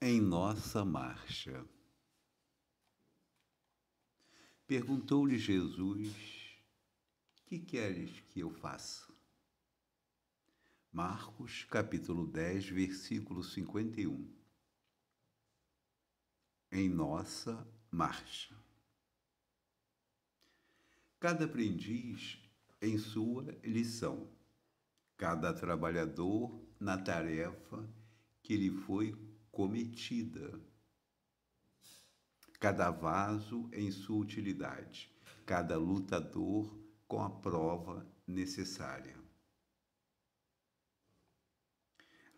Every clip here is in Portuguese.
Em nossa marcha. Perguntou-lhe Jesus: que queres que eu faça? Marcos, capítulo 10, versículo 51. Em nossa marcha. Cada aprendiz em sua lição, cada trabalhador na tarefa que lhe foi cometida, cada vaso em sua utilidade, cada lutador com a prova necessária.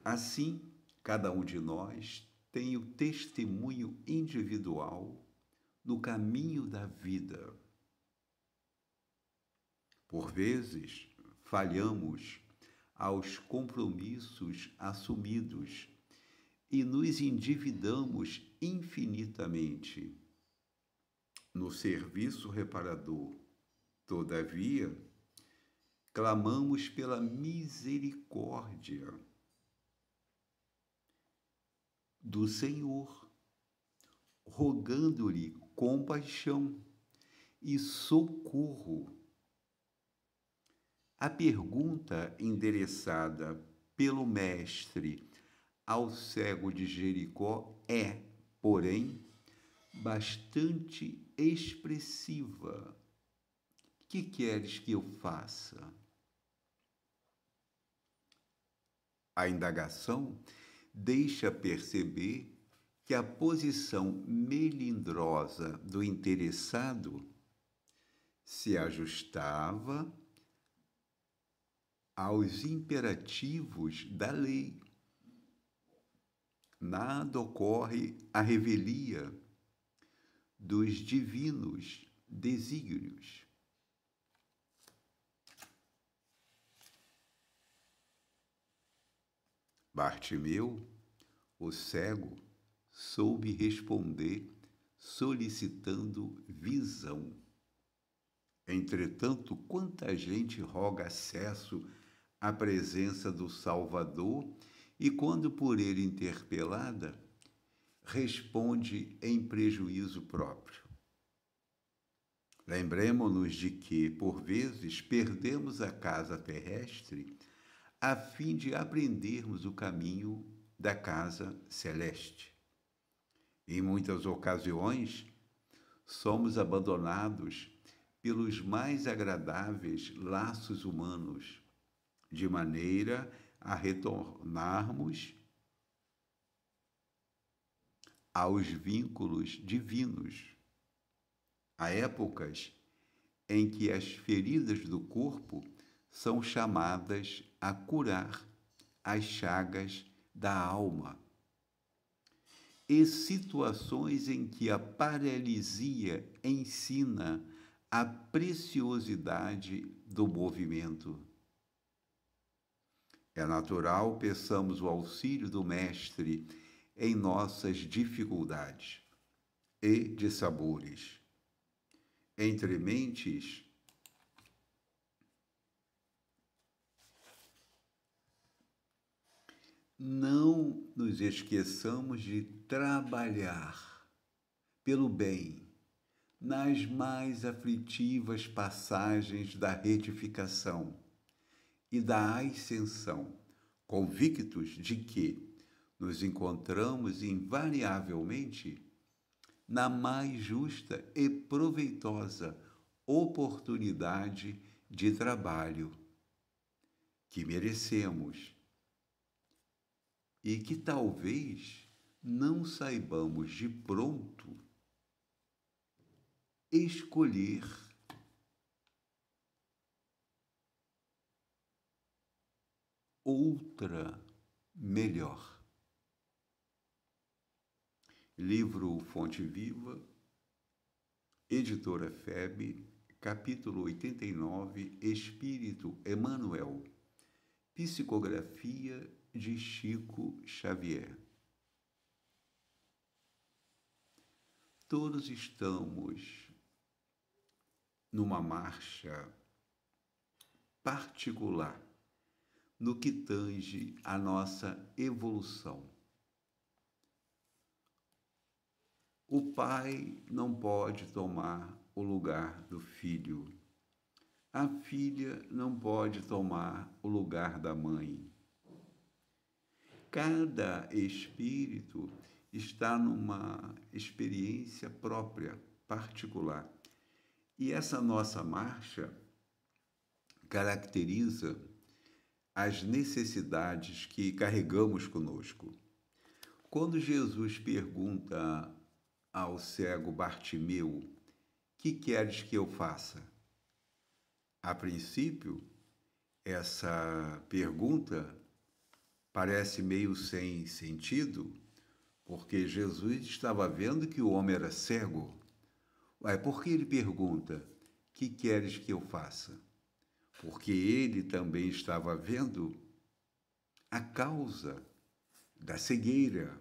Assim, cada um de nós tem o testemunho individual no caminho da vida. Por vezes, falhamos aos compromissos assumidos e nos endividamos infinitamente. No serviço reparador, todavia, clamamos pela misericórdia do Senhor, rogando-lhe compaixão e socorro. A pergunta endereçada pelo Mestre ao cego de Jericó é, porém, bastante expressiva. Que queres que eu faça? A indagação deixa perceber que a posição melindrosa do interessado se ajustava aos imperativos da lei. Nada ocorre à revelia dos divinos desígnios. Bartimeu, o cego, soube responder solicitando visão. Entretanto, quanta gente roga acesso à presença do Salvador e, quando por ele interpelada, responde em prejuízo próprio. Lembremos-nos de que, por vezes, perdemos a casa terrestre a fim de aprendermos o caminho da casa celeste. Em muitas ocasiões, somos abandonados pelos mais agradáveis laços humanos, de maneira a retornarmos aos vínculos divinos. Há épocas em que as feridas do corpo são chamadas a curar as chagas da alma, e situações em que a paralisia ensina a preciosidade do movimento. É natural peçamos o auxílio do Mestre em nossas dificuldades e dissabores. Entre mentes, não nos esqueçamos de trabalhar pelo bem nas mais aflitivas passagens da retificação e da ascensão, convictos de que nos encontramos invariavelmente na mais justa e proveitosa oportunidade de trabalho que merecemos e que talvez não saibamos de pronto escolher. Outra melhor. Livro Fonte Viva, Editora FEB, capítulo 89, Espírito Emmanuel, Psicografia de Chico Xavier. Todos estamos numa marcha particular no que tange a nossa evolução. O pai não pode tomar o lugar do filho. A filha não pode tomar o lugar da mãe. Cada espírito está numa experiência própria, particular. E essa nossa marcha caracteriza as necessidades que carregamos conosco. Quando Jesus pergunta ao cego Bartimeu: "Que queres que eu faça?" A princípio, essa pergunta parece meio sem sentido, porque Jesus estava vendo que o homem era cego. Por que ele pergunta: "Que queres que eu faça?" Porque ele também estava vendo a causa da cegueira.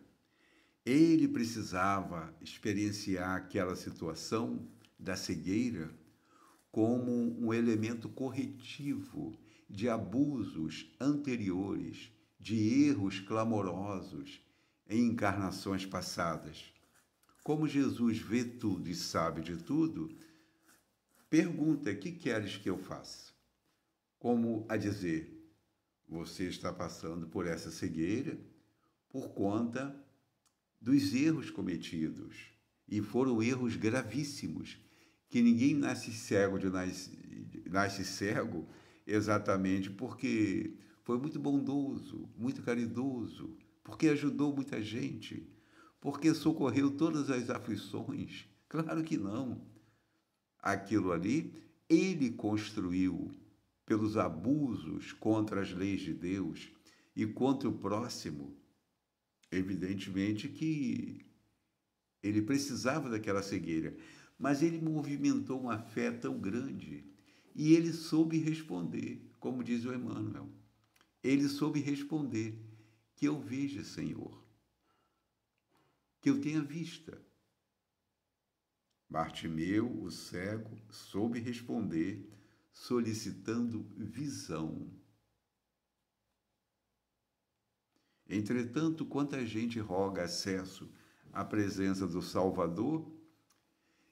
Ele precisava experienciar aquela situação da cegueira como um elemento corretivo de abusos anteriores, de erros clamorosos em encarnações passadas. Como Jesus vê tudo e sabe de tudo, pergunta: "Que queres que eu faça?" Como a dizer: você está passando por essa cegueira por conta dos erros cometidos. E foram erros gravíssimos, que ninguém nasce cego nasce cego exatamente porque foi muito bondoso, muito caridoso, porque ajudou muita gente, porque socorreu todas as aflições. Claro que não. Aquilo ali ele construiu pelos abusos contra as leis de Deus e contra o próximo. Evidentemente que ele precisava daquela cegueira, mas ele movimentou uma fé tão grande e ele soube responder, como diz o Emmanuel. Ele soube responder: "Que eu veja, Senhor, que eu tenha vista." Bartimeu, o cego, soube responder, solicitando visão. Entretanto, quanta gente roga acesso à presença do Salvador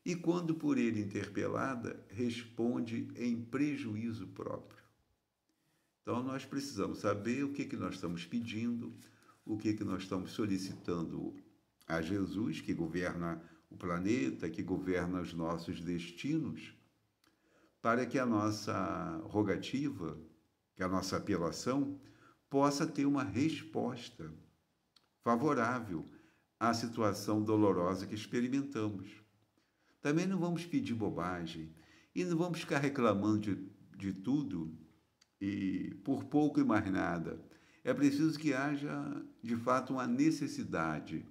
e, quando por ele interpelada, responde em prejuízo próprio. Então, nós precisamos saber o que nós estamos pedindo, o que nós estamos solicitando a Jesus, que governa o planeta, que governa os nossos destinos, para que a nossa rogativa, que a nossa apelação, possa ter uma resposta favorável à situação dolorosa que experimentamos. Também não vamos pedir bobagem e não vamos ficar reclamando de tudo e por pouco e mais nada. É preciso que haja, de fato, uma necessidade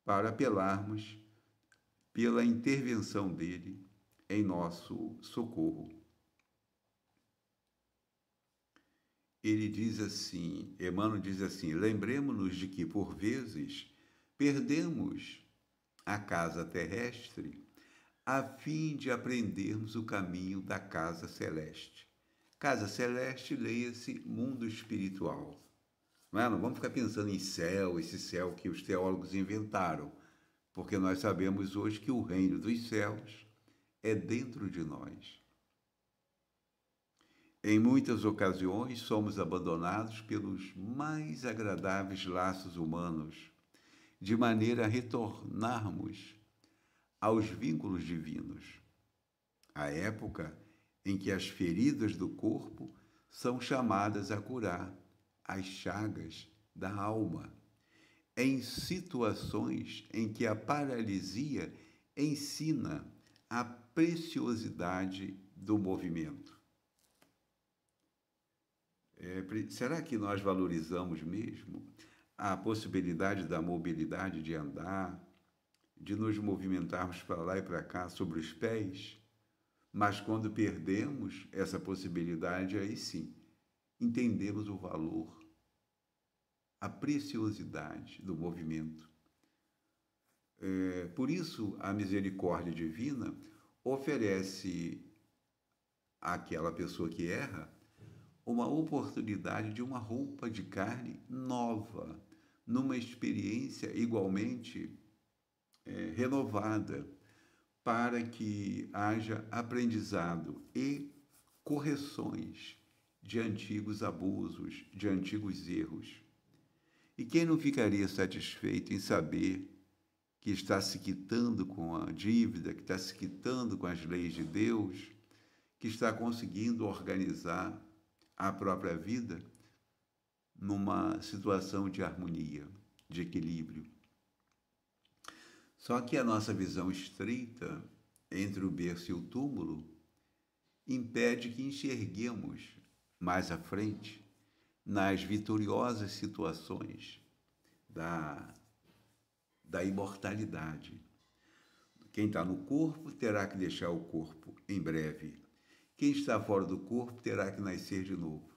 para apelarmos pela intervenção dele em nosso socorro. Ele diz assim, Emmanuel diz assim: lembremos-nos de que, por vezes, perdemos a casa terrestre a fim de aprendermos o caminho da casa celeste. Casa celeste, leia-se mundo espiritual. Não vamos ficar pensando em céu, esse céu que os teólogos inventaram, porque nós sabemos hoje que o reino dos céus é dentro de nós. Em muitas ocasiões, somos abandonados pelos mais agradáveis laços humanos, de maneira a retornarmos aos vínculos divinos. A época em que as feridas do corpo são chamadas a curar as chagas da alma, em situações em que a paralisia ensina a preciosidade do movimento. Será que nós valorizamos mesmo a possibilidade da mobilidade, de andar, de nos movimentarmos para lá e para cá sobre os pés? Mas quando perdemos essa possibilidade, aí sim, entendemos o valor, a preciosidade do movimento. Por isso, a misericórdia divina oferece àquela pessoa que erra uma oportunidade de uma roupa de carne nova, numa experiência igualmente renovada para que haja aprendizado e correções de antigos abusos, de antigos erros. E quem não ficaria satisfeito em saber que está se quitando com a dívida, que está se quitando com as leis de Deus, que está conseguindo organizar a própria vida numa situação de harmonia, de equilíbrio? Só que a nossa visão estreita entre o berço e o túmulo impede que enxerguemos mais à frente nas vitoriosas situações da imortalidade. Quem está no corpo terá que deixar o corpo em breve. Quem está fora do corpo terá que nascer de novo.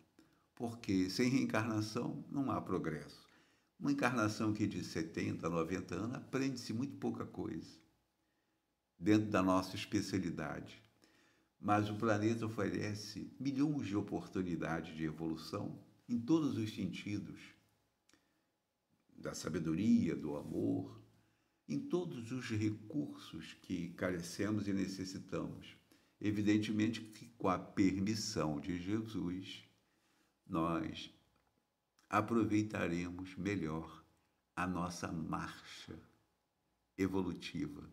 Porque sem reencarnação não há progresso. Uma encarnação que de 70, 90 anos aprende-se muito pouca coisa dentro da nossa especialidade. Mas o planeta oferece milhões de oportunidades de evolução em todos os sentidos, da sabedoria, do amor, em todos os recursos que carecemos e necessitamos. Evidentemente que com a permissão de Jesus, nós aproveitaremos melhor a nossa marcha evolutiva.